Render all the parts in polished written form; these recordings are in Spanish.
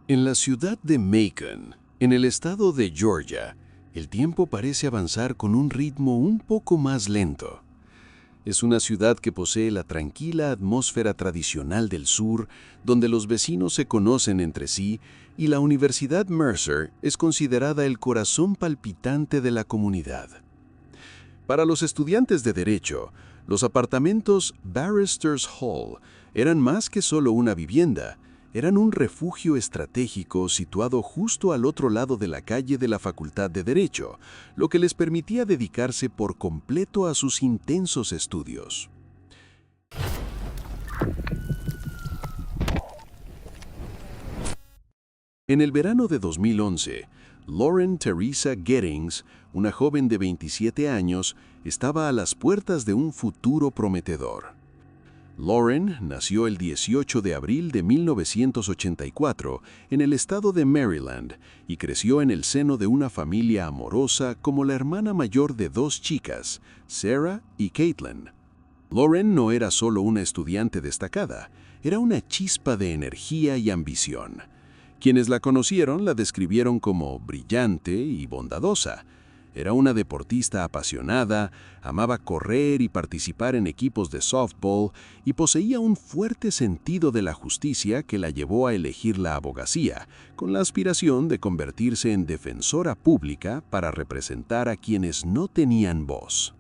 En la ciudad de Macon, en el estado de Georgia, el tiempo parece avanzar con un ritmo un poco más lento. Es una ciudad que posee la tranquila atmósfera tradicional del sur, donde los vecinos se conocen entre sí, y la Universidad Mercer es considerada el corazón palpitante de la comunidad. Para los estudiantes de Derecho, los apartamentos Barristers Hall eran más que solo una vivienda, eran un refugio estratégico situado justo al otro lado de la calle de la Facultad de Derecho, lo que les permitía dedicarse por completo a sus intensos estudios. En el verano de 2011, Lauren Teresa Gettings, una joven de 27 años, estaba a las puertas de un futuro prometedor. Lauren nació el 18 de abril de 1984 en el estado de Maryland y creció en el seno de una familia amorosa como la hermana mayor de dos chicas, Sarah y Caitlin. Lauren no era solo una estudiante destacada, era una chispa de energía y ambición. Quienes la conocieron la describieron como brillante y bondadosa. Era una deportista apasionada, amaba correr y participar en equipos de softball y poseía un fuerte sentido de la justicia que la llevó a elegir la abogacía, con la aspiración de convertirse en defensora pública para representar a quienes no tenían voz.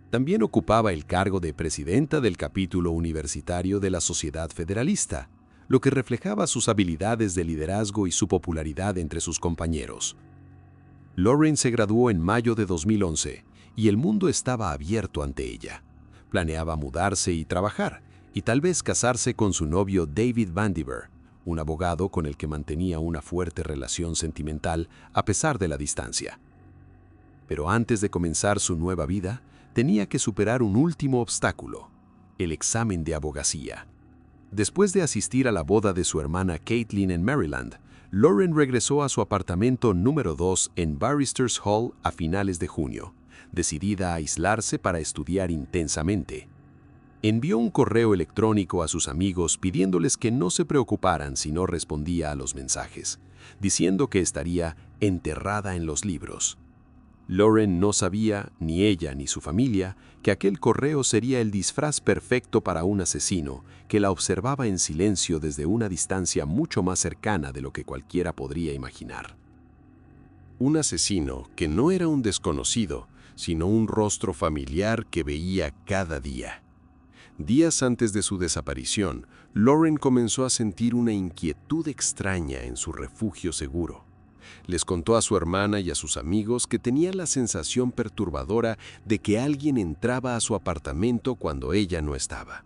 También ocupaba el cargo de presidenta del capítulo universitario de la Sociedad Federalista, lo que reflejaba sus habilidades de liderazgo y su popularidad entre sus compañeros. Lauren se graduó en mayo de 2011 y el mundo estaba abierto ante ella. Planeaba mudarse y trabajar, y tal vez casarse con su novio David Vandiver, un abogado con el que mantenía una fuerte relación sentimental a pesar de la distancia. Pero antes de comenzar su nueva vida, tenía que superar un último obstáculo: el examen de abogacía. Después de asistir a la boda de su hermana Caitlin en Maryland, Lauren regresó a su apartamento número 2 en Barristers Hall a finales de junio, decidida a aislarse para estudiar intensamente. Envió un correo electrónico a sus amigos pidiéndoles que no se preocuparan si no respondía a los mensajes, diciendo que estaría enterrada en los libros. Lauren no sabía, ni ella ni su familia, que aquel correo sería el disfraz perfecto para un asesino que la observaba en silencio desde una distancia mucho más cercana de lo que cualquiera podría imaginar. Un asesino que no era un desconocido, sino un rostro familiar que veía cada día. Días antes de su desaparición, Lauren comenzó a sentir una inquietud extraña en su refugio seguro. Les contó a su hermana y a sus amigos que tenía la sensación perturbadora de que alguien entraba a su apartamento cuando ella no estaba.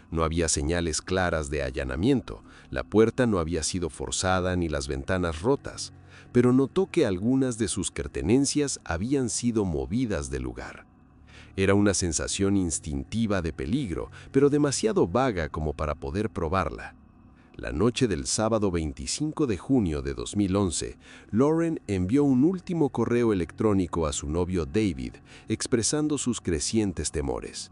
No había señales claras de allanamiento, la puerta no había sido forzada ni las ventanas rotas, pero notó que algunas de sus pertenencias habían sido movidas del lugar. Era una sensación instintiva de peligro, pero demasiado vaga como para poder probarla. La noche del sábado 25 de junio de 2011, Lauren envió un último correo electrónico a su novio David, expresando sus crecientes temores.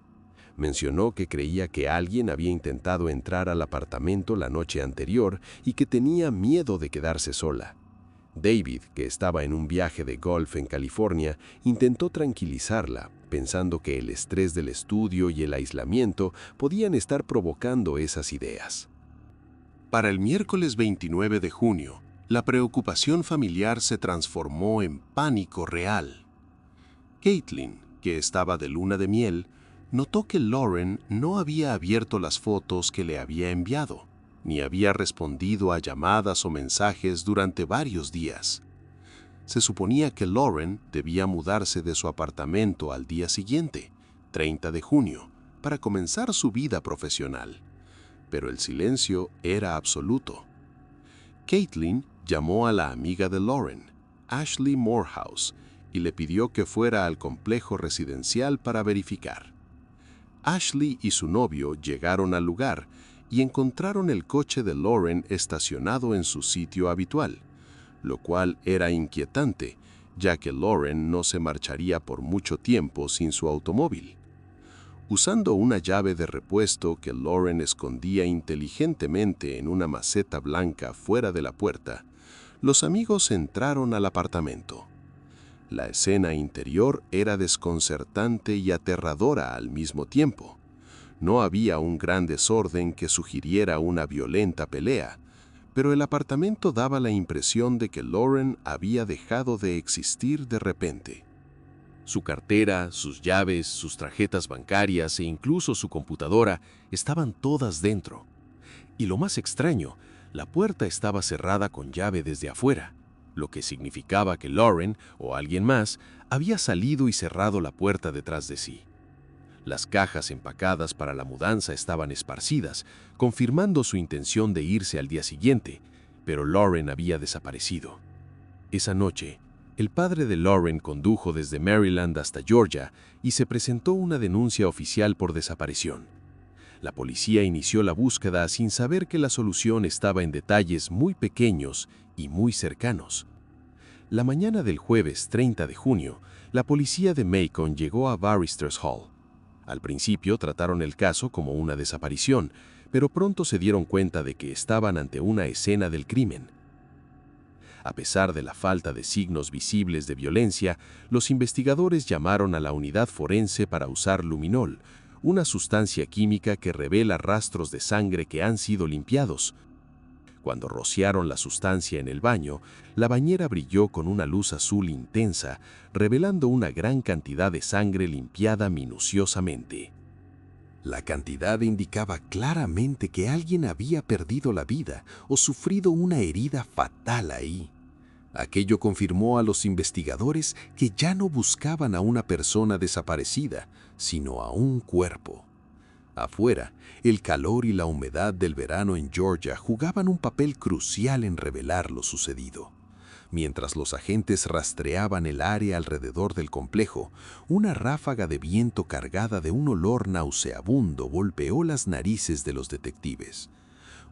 Mencionó que creía que alguien había intentado entrar al apartamento la noche anterior y que tenía miedo de quedarse sola. David, que estaba en un viaje de golf en California, intentó tranquilizarla, pensando que el estrés del estudio y el aislamiento podían estar provocando esas ideas. Para el miércoles 29 de junio, la preocupación familiar se transformó en pánico real. Caitlin, que estaba de luna de miel, notó que Lauren no había abierto las fotos que le había enviado, ni había respondido a llamadas o mensajes durante varios días. Se suponía que Lauren debía mudarse de su apartamento al día siguiente, 30 de junio, para comenzar su vida profesional. Pero el silencio era absoluto. Caitlin llamó a la amiga de Lauren, Ashley Morehouse, y le pidió que fuera al complejo residencial para verificar. Ashley y su novio llegaron al lugar y encontraron el coche de Lauren estacionado en su sitio habitual, lo cual era inquietante, ya que Lauren no se marcharía por mucho tiempo sin su automóvil. Usando una llave de repuesto que Lauren escondía inteligentemente en una maceta blanca fuera de la puerta, los amigos entraron al apartamento. La escena interior era desconcertante y aterradora al mismo tiempo. No había un gran desorden que sugiriera una violenta pelea, pero el apartamento daba la impresión de que Lauren había dejado de existir de repente. Su cartera, sus llaves, sus tarjetas bancarias e incluso su computadora estaban todas dentro. Y lo más extraño, la puerta estaba cerrada con llave desde afuera, lo que significaba que Lauren, o alguien más, había salido y cerrado la puerta detrás de sí. Las cajas empacadas para la mudanza estaban esparcidas, confirmando su intención de irse al día siguiente, pero Lauren había desaparecido. Esa noche, el padre de Lauren condujo desde Maryland hasta Georgia y se presentó una denuncia oficial por desaparición. La policía inició la búsqueda sin saber que la solución estaba en detalles muy pequeños y muy cercanos. La mañana del jueves 30 de junio, la policía de Macon llegó a Barristers Hall. Al principio trataron el caso como una desaparición, pero pronto se dieron cuenta de que estaban ante una escena del crimen. A pesar de la falta de signos visibles de violencia, los investigadores llamaron a la unidad forense para usar luminol, una sustancia química que revela rastros de sangre que han sido limpiados. Cuando rociaron la sustancia en el baño, la bañera brilló con una luz azul intensa, revelando una gran cantidad de sangre limpiada minuciosamente. La cantidad indicaba claramente que alguien había perdido la vida o sufrido una herida fatal ahí. Aquello confirmó a los investigadores que ya no buscaban a una persona desaparecida, sino a un cuerpo. Afuera, el calor y la humedad del verano en Georgia jugaban un papel crucial en revelar lo sucedido. Mientras los agentes rastreaban el área alrededor del complejo, una ráfaga de viento cargada de un olor nauseabundo golpeó las narices de los detectives.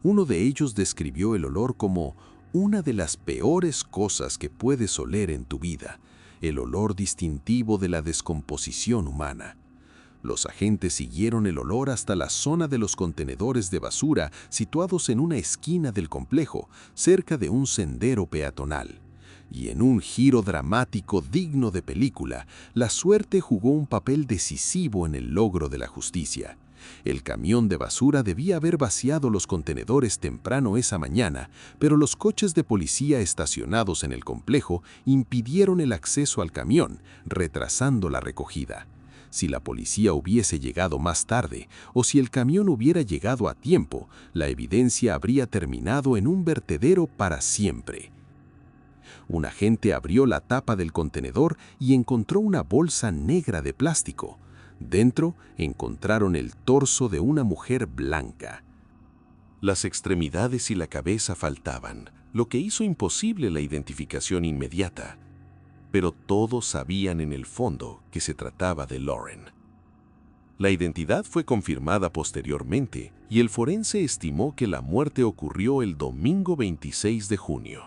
Uno de ellos describió el olor como una de las peores cosas que puedes oler en tu vida, el olor distintivo de la descomposición humana. Los agentes siguieron el olor hasta la zona de los contenedores de basura situados en una esquina del complejo, cerca de un sendero peatonal. Y en un giro dramático digno de película, la suerte jugó un papel decisivo en el logro de la justicia. El camión de basura debía haber vaciado los contenedores temprano esa mañana, pero los coches de policía estacionados en el complejo impidieron el acceso al camión, retrasando la recogida. Si la policía hubiese llegado más tarde o si el camión hubiera llegado a tiempo, la evidencia habría terminado en un vertedero para siempre. Un agente abrió la tapa del contenedor y encontró una bolsa negra de plástico. Dentro encontraron el torso de una mujer blanca. Las extremidades y la cabeza faltaban, lo que hizo imposible la identificación inmediata. Pero todos sabían en el fondo que se trataba de Lauren. La identidad fue confirmada posteriormente y el forense estimó que la muerte ocurrió el domingo 26 de junio.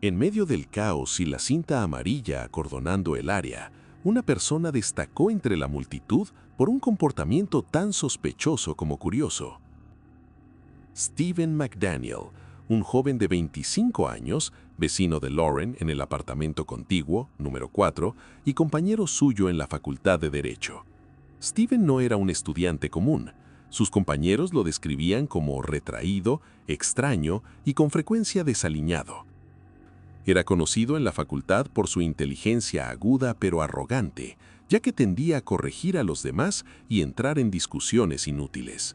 En medio del caos y la cinta amarilla acordonando el área, una persona destacó entre la multitud por un comportamiento tan sospechoso como curioso. Stephen McDaniel, un joven de 25 años, vecino de Lauren en el apartamento contiguo, número 4, y compañero suyo en la Facultad de Derecho. Stephen no era un estudiante común. Sus compañeros lo describían como retraído, extraño y con frecuencia desaliñado. Era conocido en la facultad por su inteligencia aguda pero arrogante, ya que tendía a corregir a los demás y entrar en discusiones inútiles.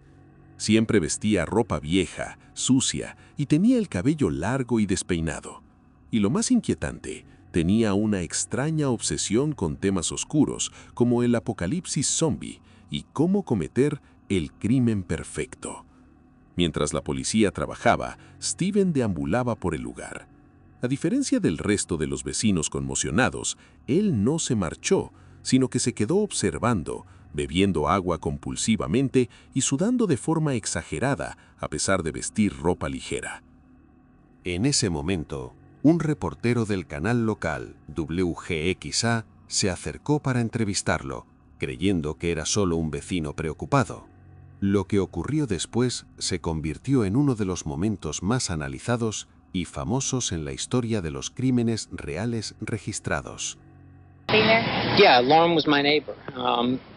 Siempre vestía ropa vieja, sucia y tenía el cabello largo y despeinado. Y lo más inquietante, tenía una extraña obsesión con temas oscuros como el apocalipsis zombie y cómo cometer el crimen perfecto. Mientras la policía trabajaba, Stephen deambulaba por el lugar. A diferencia del resto de los vecinos conmocionados, él no se marchó, sino que se quedó observando, bebiendo agua compulsivamente y sudando de forma exagerada a pesar de vestir ropa ligera. En ese momento, un reportero del canal local WGXA se acercó para entrevistarlo. creyendo que era solo un vecino preocupado. Lo que ocurrió después se convirtió en uno de los momentos más analizados y famosos en la historia de los crímenes reales registrados. Yeah, Lauren was my neighbor.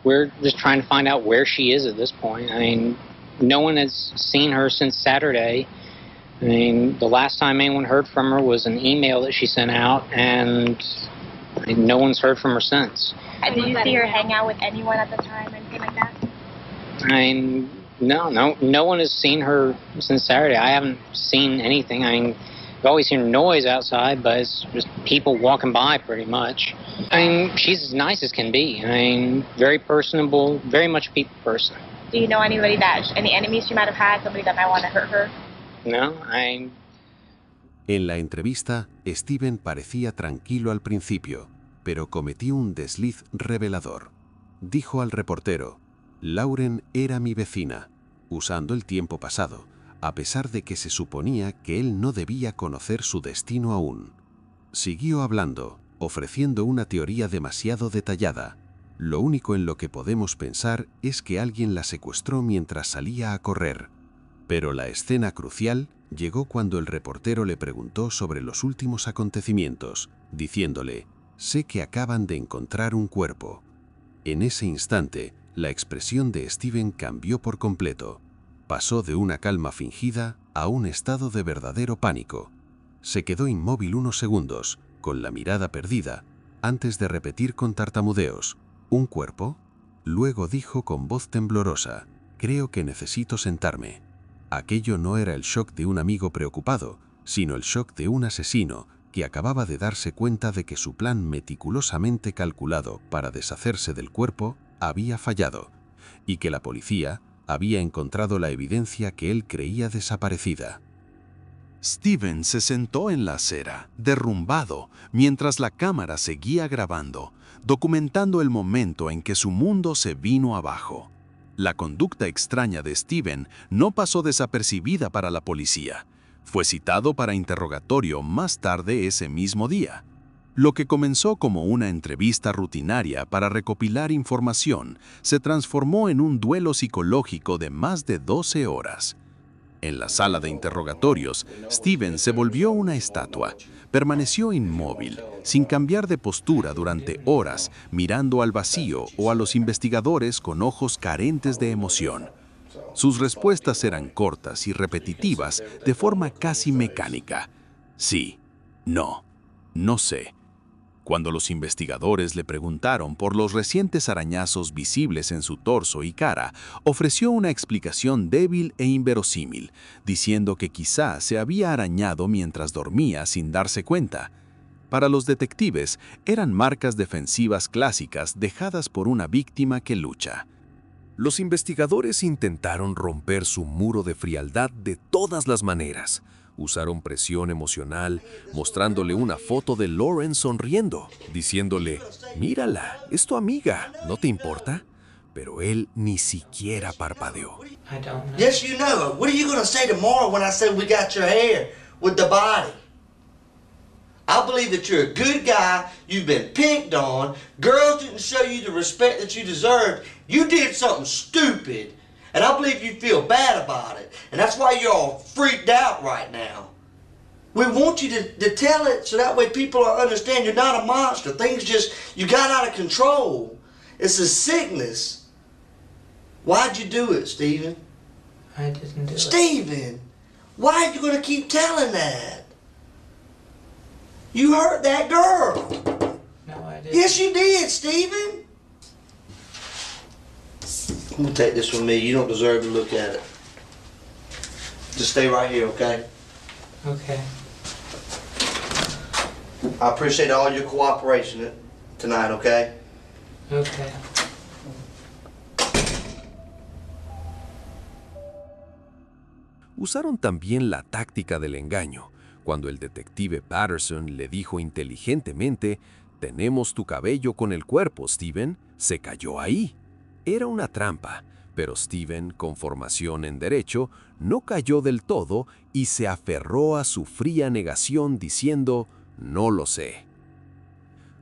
We're just trying to find out where she is at this point. I mean, no one has seen her since Saturday. I mean, the last time anyone heard from her was an email that she sent out, and no one's heard from her since. Did you see her hang out with anyone at the time, anything like that? I mean, no one has seen her since Saturday. I haven't seen anything. I mean, I've always heard noise outside, but it's just people walking by pretty much. I mean, she's as nice as can be. I mean, very personable, very much a people person. Do you know anybody any enemies she might have had, somebody that might want to hurt her? No, En la entrevista, Steven parecía tranquilo al principio, pero cometió un desliz revelador. Dijo al reportero: Lauren era mi vecina, usando el tiempo pasado, a pesar de que se suponía que él no debía conocer su destino aún. Siguió hablando, ofreciendo una teoría demasiado detallada. Lo único en lo que podemos pensar es que alguien la secuestró mientras salía a correr. Pero la escena crucial llegó cuando el reportero le preguntó sobre los últimos acontecimientos, diciéndole: «Sé que acaban de encontrar un cuerpo». En ese instante, la expresión de Steven cambió por completo. Pasó de una calma fingida a un estado de verdadero pánico. Se quedó inmóvil unos segundos, con la mirada perdida, antes de repetir con tartamudeos: «¿Un cuerpo?». Luego dijo con voz temblorosa: «Creo que necesito sentarme». Aquello no era el shock de un amigo preocupado, sino el shock de un asesino que acababa de darse cuenta de que su plan meticulosamente calculado para deshacerse del cuerpo había fallado, y que la policía había encontrado la evidencia que él creía desaparecida. Steven se sentó en la acera, derrumbado, mientras la cámara seguía grabando, documentando el momento en que su mundo se vino abajo. La conducta extraña de Steven no pasó desapercibida para la policía. Fue citado para interrogatorio más tarde ese mismo día. Lo que comenzó como una entrevista rutinaria para recopilar información se transformó en un duelo psicológico de más de 12 horas. En la sala de interrogatorios, Steven se volvió una estatua. Permaneció inmóvil, sin cambiar de postura durante horas, mirando al vacío o a los investigadores con ojos carentes de emoción. Sus respuestas eran cortas y repetitivas de forma casi mecánica. Sí, no, no sé. Cuando los investigadores le preguntaron por los recientes arañazos visibles en su torso y cara, ofreció una explicación débil e inverosímil, diciendo que quizá se había arañado mientras dormía sin darse cuenta. Para los detectives, eran marcas defensivas clásicas dejadas por una víctima que lucha. Los investigadores intentaron romper su muro de frialdad de todas las maneras. Usaron presión emocional, mostrándole una foto de Lauren sonriendo, diciéndole: «Mírala, es tu amiga, ¿no te importa?». Pero él ni siquiera parpadeó. Yes, you know. What are you going to say tomorrow when I say we got your hair with the body? I believe that you're a good guy, you've been picked on, girls didn't show you the respect that you deserved, you did something stupid. And I believe you feel bad about it. And that's why you're all freaked out right now. We want you to tell it so that way people understand you're not a monster. Things just, you got out of control. It's a sickness. Why'd you do it, Steven? I didn't do it. Steven, why are you going to keep telling that? You hurt that girl. No, I didn't. Yes, you did, Steven. I'm gonna take this with me. You don't deserve to look at it. Just stay right here, okay? Okay. I appreciate all your cooperation tonight, okay? Okay. Usaron también la táctica del engaño. Cuando el detective Patterson le dijo inteligentemente: «Tenemos tu cabello con el cuerpo, Steven», se cayó ahí. Era una trampa, pero Steven, con formación en derecho, no cayó del todo y se aferró a su fría negación diciendo: «No lo sé».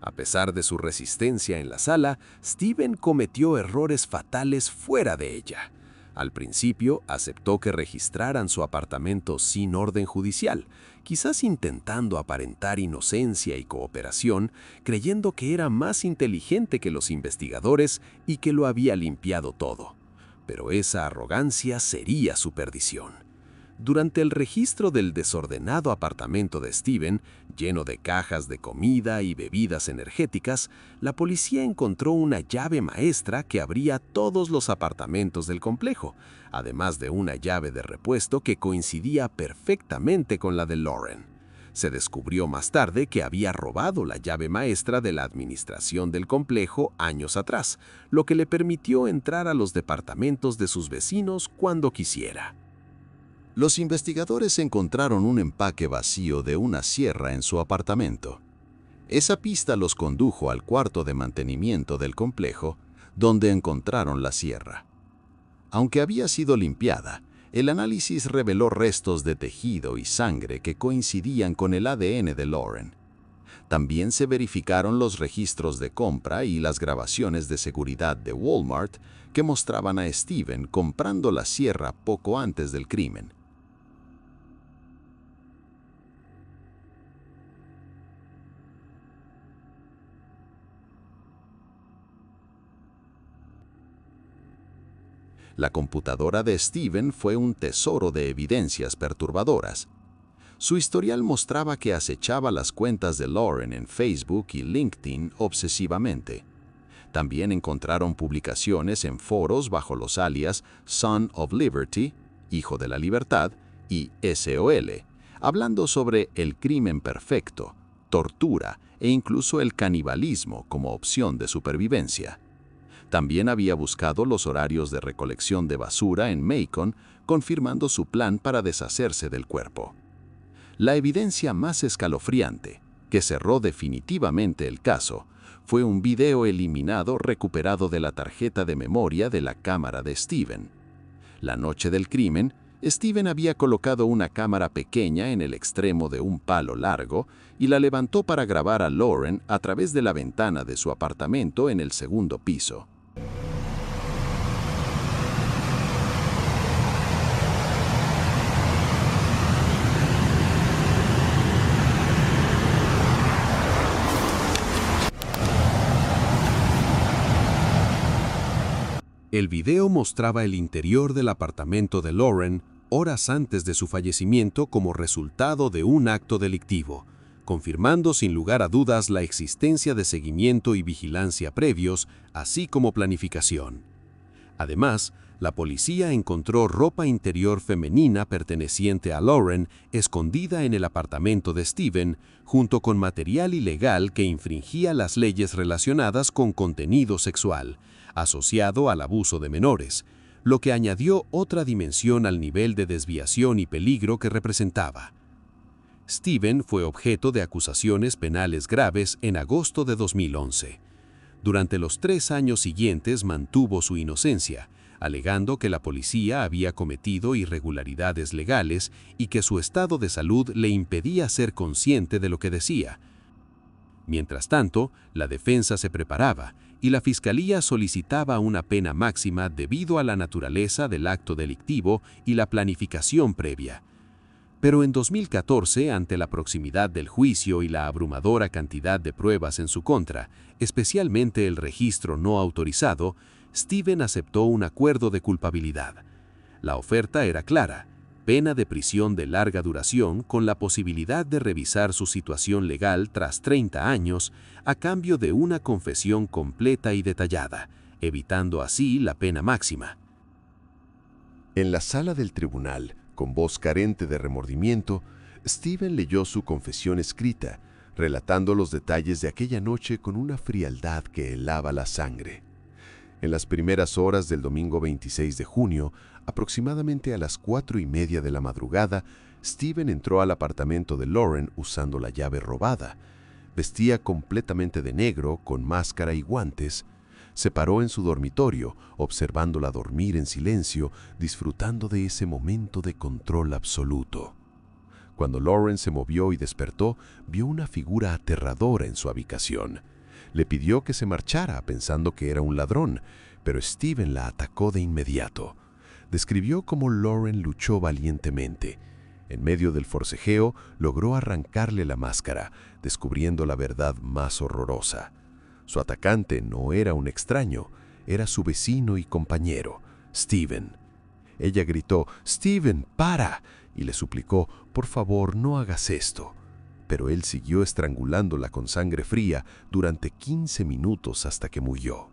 A pesar de su resistencia en la sala, Steven cometió errores fatales fuera de ella. Al principio, aceptó que registraran su apartamento sin orden judicial, quizás intentando aparentar inocencia y cooperación, creyendo que era más inteligente que los investigadores y que lo había limpiado todo. Pero esa arrogancia sería su perdición. Durante el registro del desordenado apartamento de Steven, lleno de cajas de comida y bebidas energéticas, la policía encontró una llave maestra que abría todos los apartamentos del complejo, además de una llave de repuesto que coincidía perfectamente con la de Lauren. Se descubrió más tarde que había robado la llave maestra de la administración del complejo años atrás, lo que le permitió entrar a los departamentos de sus vecinos cuando quisiera. Los investigadores encontraron un empaque vacío de una sierra en su apartamento. Esa pista los condujo al cuarto de mantenimiento del complejo, donde encontraron la sierra. Aunque había sido limpiada, el análisis reveló restos de tejido y sangre que coincidían con el ADN de Lauren. También se verificaron los registros de compra y las grabaciones de seguridad de Walmart que mostraban a Steven comprando la sierra poco antes del crimen. La computadora de Steven fue un tesoro de evidencias perturbadoras. Su historial mostraba que acechaba las cuentas de Lauren en Facebook y LinkedIn obsesivamente. También encontraron publicaciones en foros bajo los alias Son of Liberty, Hijo de la Libertad, y SOL, hablando sobre el crimen perfecto, tortura e incluso el canibalismo como opción de supervivencia. También había buscado los horarios de recolección de basura en Macon, confirmando su plan para deshacerse del cuerpo. La evidencia más escalofriante, que cerró definitivamente el caso, fue un video eliminado recuperado de la tarjeta de memoria de la cámara de Steven. La noche del crimen, Steven había colocado una cámara pequeña en el extremo de un palo largo y la levantó para grabar a Lauren a través de la ventana de su apartamento en el segundo piso. El video mostraba el interior del apartamento de Lauren horas antes de su fallecimiento como resultado de un acto delictivo, confirmando sin lugar a dudas la existencia de seguimiento y vigilancia previos, así como planificación. Además, la policía encontró ropa interior femenina perteneciente a Lauren escondida en el apartamento de Steven, junto con material ilegal que infringía las leyes relacionadas con contenido sexual, asociado al abuso de menores, lo que añadió otra dimensión al nivel de desviación y peligro que representaba. Steven fue objeto de acusaciones penales graves en agosto de 2011. Durante los 3 años siguientes mantuvo su inocencia, alegando que la policía había cometido irregularidades legales y que su estado de salud le impedía ser consciente de lo que decía. Mientras tanto, la defensa se preparaba y la fiscalía solicitaba una pena máxima debido a la naturaleza del acto delictivo y la planificación previa. Pero en 2014, ante la proximidad del juicio y la abrumadora cantidad de pruebas en su contra, especialmente el registro no autorizado, Steven aceptó un acuerdo de culpabilidad. La oferta era clara: pena de prisión de larga duración con la posibilidad de revisar su situación legal tras 30 años a cambio de una confesión completa y detallada, evitando así la pena máxima. En la sala del tribunal, con voz carente de remordimiento, Steven leyó su confesión escrita, relatando los detalles de aquella noche con una frialdad que helaba la sangre. En las primeras horas del domingo 26 de junio, aproximadamente a las 4:30 de la madrugada, Steven entró al apartamento de Lauren usando la llave robada. Vestía completamente de negro, con máscara y guantes. Se paró en su dormitorio, observándola dormir en silencio, disfrutando de ese momento de control absoluto. Cuando Lauren se movió y despertó, vio una figura aterradora en su habitación. Le pidió que se marchara pensando que era un ladrón, pero Steven la atacó de inmediato. Describió cómo Lauren luchó valientemente. En medio del forcejeo, logró arrancarle la máscara, descubriendo la verdad más horrorosa. Su atacante no era un extraño, era su vecino y compañero, Steven. Ella gritó, «Steven, para», y le suplicó, «Por favor, no hagas esto». Pero él siguió estrangulándola con sangre fría durante 15 minutos hasta que murió.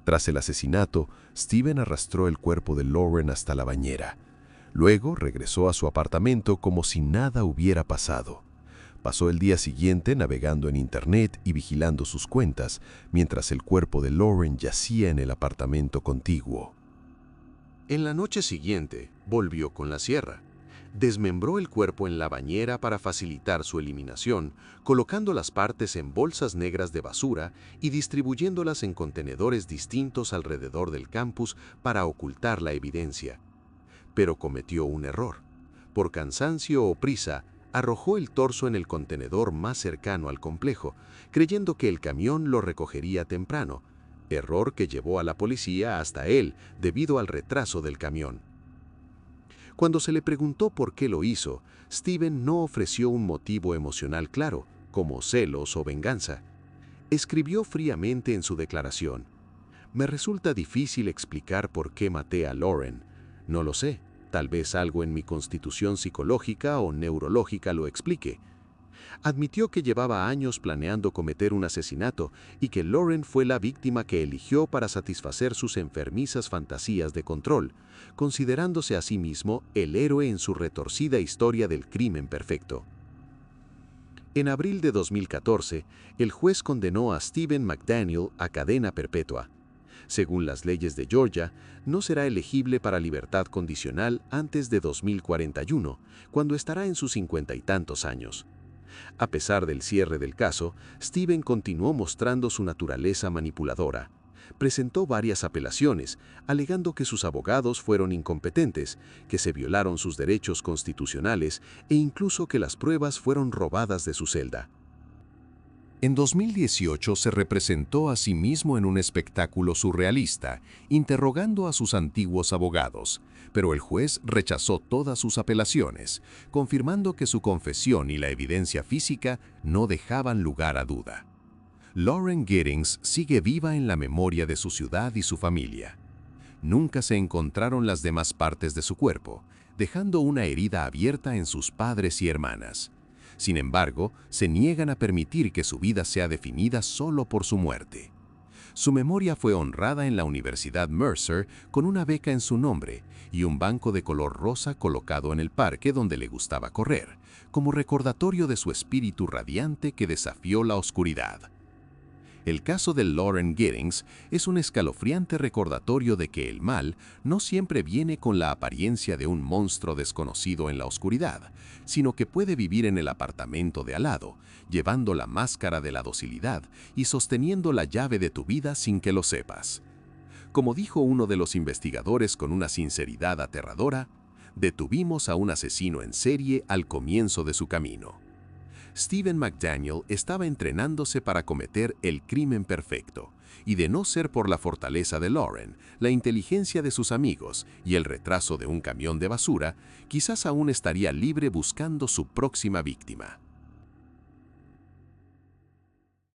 Tras el asesinato, Steven arrastró el cuerpo de Lauren hasta la bañera. Luego regresó a su apartamento como si nada hubiera pasado. Pasó el día siguiente navegando en internet y vigilando sus cuentas, mientras el cuerpo de Lauren yacía en el apartamento contiguo. En la noche siguiente, volvió con la sierra. Desmembró el cuerpo en la bañera para facilitar su eliminación, colocando las partes en bolsas negras de basura y distribuyéndolas en contenedores distintos alrededor del campus para ocultar la evidencia. Pero cometió un error. Por cansancio o prisa, arrojó el torso en el contenedor más cercano al complejo, creyendo que el camión lo recogería temprano, error que llevó a la policía hasta él debido al retraso del camión. Cuando se le preguntó por qué lo hizo, Steven no ofreció un motivo emocional claro, como celos o venganza. Escribió fríamente en su declaración, «Me resulta difícil explicar por qué maté a Lauren. No lo sé, tal vez algo en mi constitución psicológica o neurológica lo explique». Admitió que llevaba años planeando cometer un asesinato y que Lauren fue la víctima que eligió para satisfacer sus enfermizas fantasías de control, considerándose a sí mismo el héroe en su retorcida historia del crimen perfecto. En abril de 2014, el juez condenó a Stephen McDaniel a cadena perpetua. Según las leyes de Georgia, no será elegible para libertad condicional antes de 2041, cuando estará en sus 50 y tantos años. A pesar del cierre del caso, Steven continuó mostrando su naturaleza manipuladora. Presentó varias apelaciones, alegando que sus abogados fueron incompetentes, que se violaron sus derechos constitucionales e incluso que las pruebas fueron robadas de su celda. En 2018 se representó a sí mismo en un espectáculo surrealista, interrogando a sus antiguos abogados, pero el juez rechazó todas sus apelaciones, confirmando que su confesión y la evidencia física no dejaban lugar a duda. Lauren Giddings sigue viva en la memoria de su ciudad y su familia. Nunca se encontraron las demás partes de su cuerpo, dejando una herida abierta en sus padres y hermanas. Sin embargo, se niegan a permitir que su vida sea definida solo por su muerte. Su memoria fue honrada en la Universidad Mercer con una beca en su nombre y un banco de color rosa colocado en el parque donde le gustaba correr, como recordatorio de su espíritu radiante que desafió la oscuridad. El caso de Lauren Giddings es un escalofriante recordatorio de que el mal no siempre viene con la apariencia de un monstruo desconocido en la oscuridad, sino que puede vivir en el apartamento de al lado, llevando la máscara de la docilidad y sosteniendo la llave de tu vida sin que lo sepas. Como dijo uno de los investigadores con una sinceridad aterradora, detuvimos a un asesino en serie al comienzo de su camino. Stephen McDaniel estaba entrenándose para cometer el crimen perfecto, y de no ser por la fortaleza de Lauren, la inteligencia de sus amigos y el retraso de un camión de basura, quizás aún estaría libre buscando su próxima víctima.